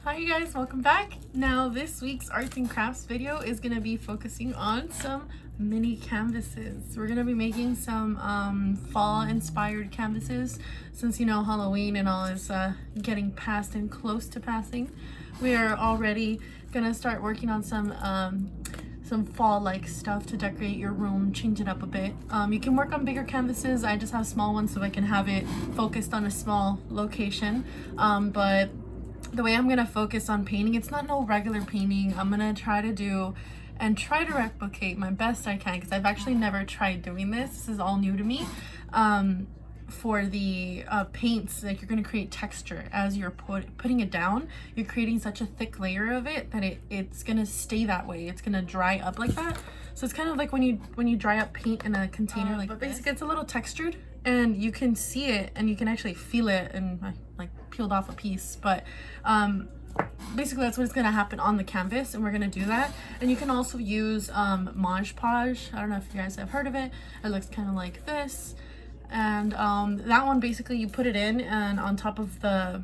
Hi you guys, welcome back. Now this week's arts and crafts video is going to be focusing on some mini canvases. We're going to be making some fall inspired canvases since you know Halloween and all is getting past and close to passing. We are already going to start working on some fall like stuff to decorate your room, change it up a bit. You can work on bigger canvases. I just have small ones so I can have it focused on a small location, but the way I'm gonna focus on painting, it's not no regular painting. I'm gonna try to replicate my best I can, because I've actually never tried doing this. This is all new to me. For the paints, like, you're going to create texture as you're putting it down. You're creating such a thick layer of it that it's going to stay that way. It's going to dry up like that. So it's kind of like when you dry up paint in a container like this. But basically it's a little textured and you can see it and you can actually feel it, and I like peeled off a piece, but basically that's what's going to happen on the canvas, and we're going to do that. And you can also use Mod Podge. I don't know if you guys have heard of it. It looks kind of like this. And that one, basically you put it in and on top of the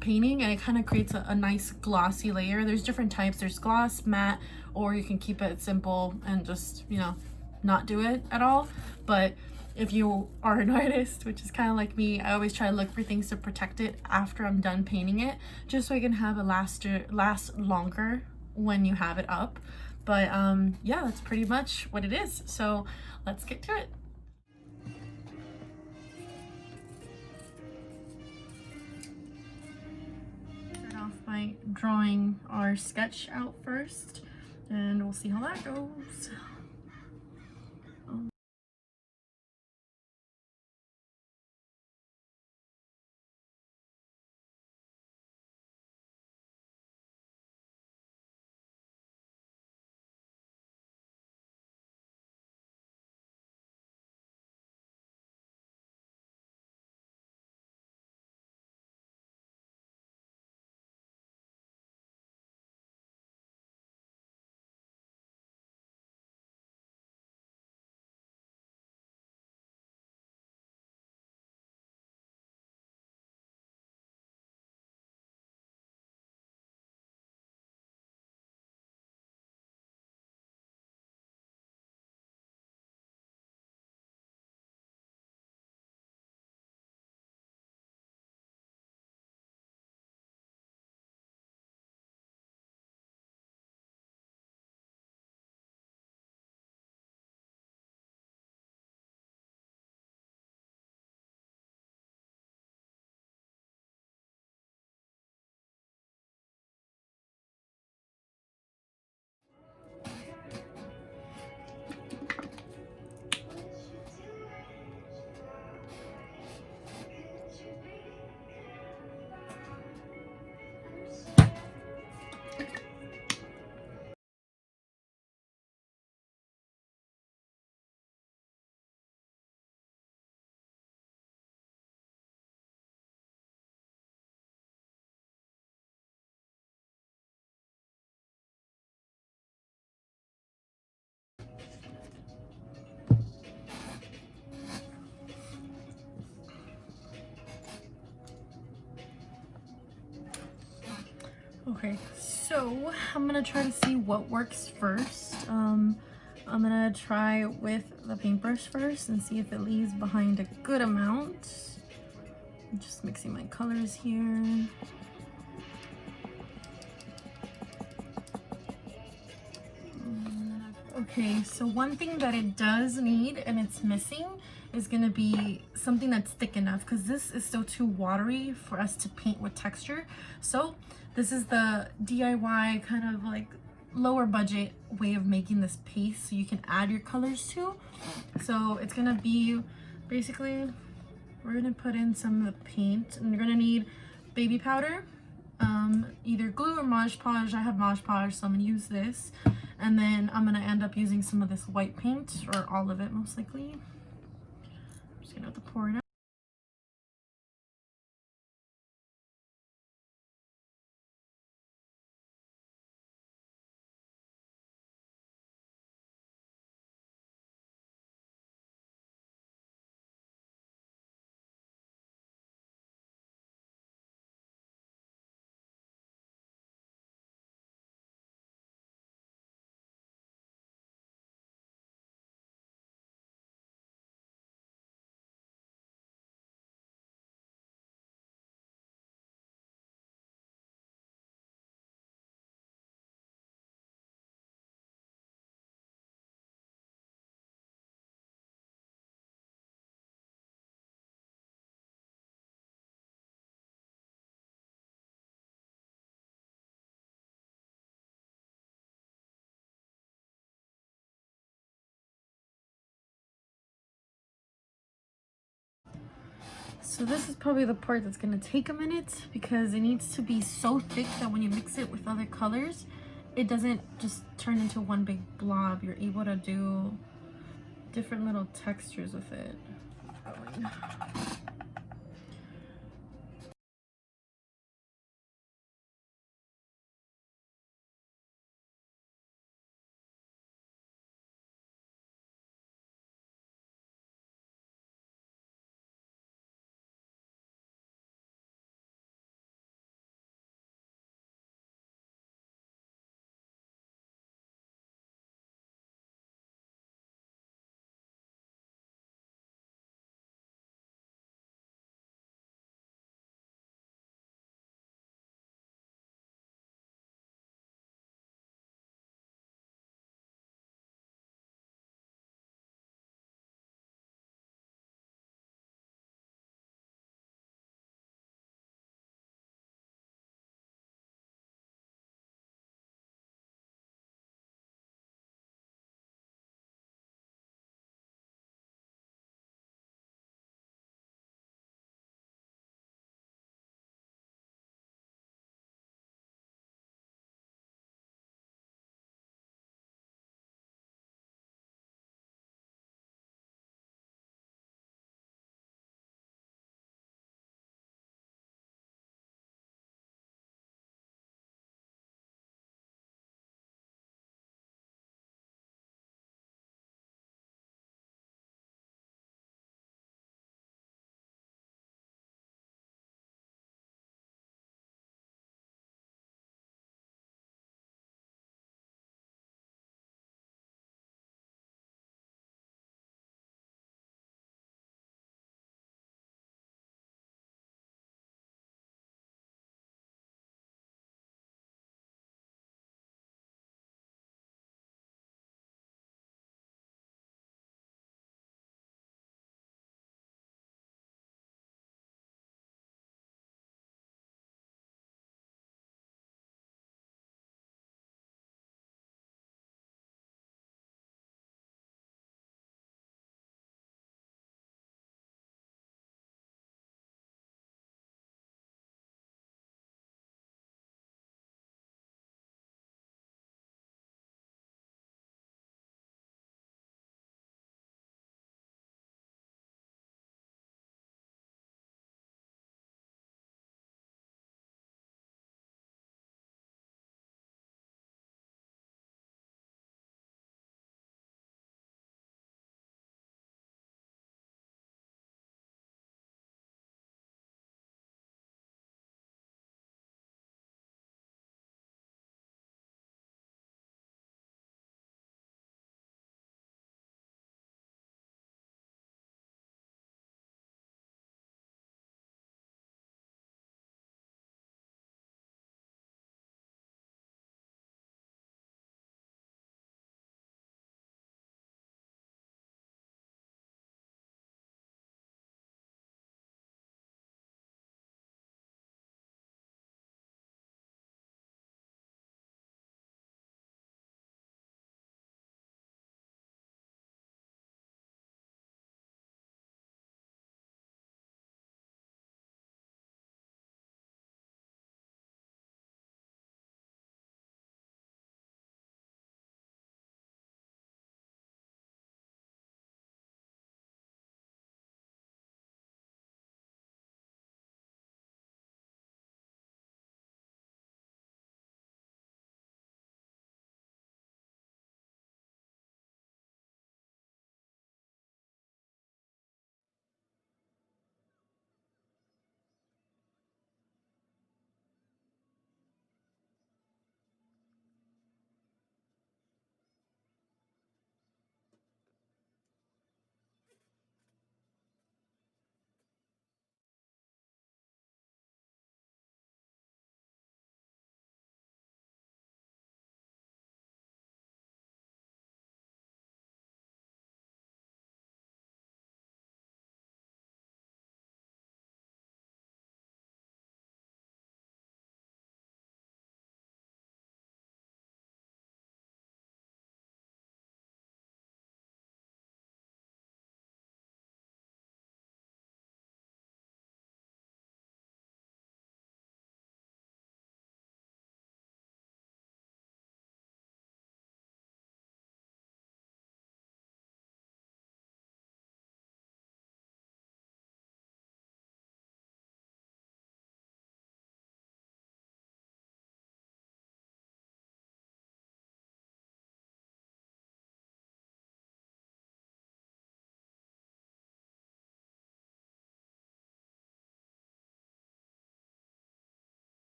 painting, and it kind of creates a nice glossy layer. There's different types. There's gloss, matte, or you can keep it simple and just, you know, not do it at all. But if you are an artist, which is kind of like me, I always try to look for things to protect it after I'm done painting it, just so I can have it last longer when you have it up. But yeah, that's pretty much what it is. So let's get to it. Start off by drawing our sketch out first, and we'll see how that goes. Okay, so I'm gonna try to see what works first. I'm gonna try with the paintbrush first and see if it leaves behind a good amount. I'm just mixing my colors here. Okay, so one thing that it does need and it's missing is gonna be something that's thick enough, because this is still too watery for us to paint with texture. So this is the DIY kind of like lower budget way of making this paste so you can add your colors to. So it's gonna be basically, we're gonna put in some of the paint, and you're gonna need baby powder, either glue or Mod Podge. I have Mod Podge, so I'm gonna use this. And then I'm gonna end up using some of this white paint, or all of it most likely. I'm just gonna have to pour it out. So this is probably the part that's gonna take a minute because it needs to be so thick that when you mix it with other colors, it doesn't just turn into one big blob. You're able to do different little textures with it.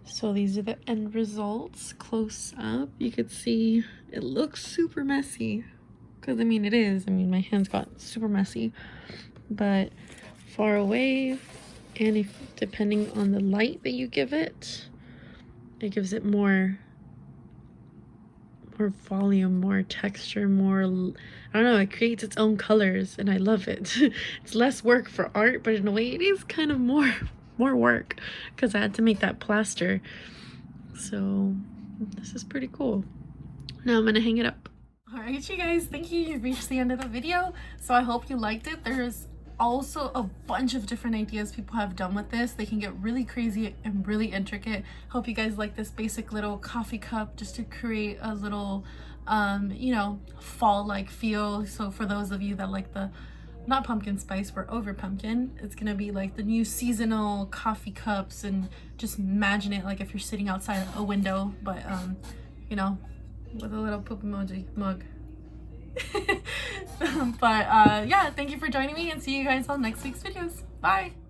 So these are the end results close up. You could see it looks super messy, because I mean it is. I mean my hands got super messy, but far away, and if depending on the light that you give it, it gives it more volume, more texture, more, I don't know, it creates its own colors, and I love it. It's less work for art, but in a way it is kind of more work, because I had to make that plaster. So this is pretty cool. Now I'm gonna hang it up. All right, you guys, thank you. You've reached the end of the video, so I hope you liked it. There's also a bunch of different ideas people have done with this. They can get really crazy and really intricate. Hope you guys like this basic little coffee cup just to create a little you know, fall-like feel. So for those of you that like the not pumpkin spice, we're over pumpkin, it's gonna be like the new seasonal coffee cups, and just imagine it like if you're sitting outside a window, but you know, with a little poop emoji mug. But yeah, thank you for joining me, and see you guys on next week's videos. Bye.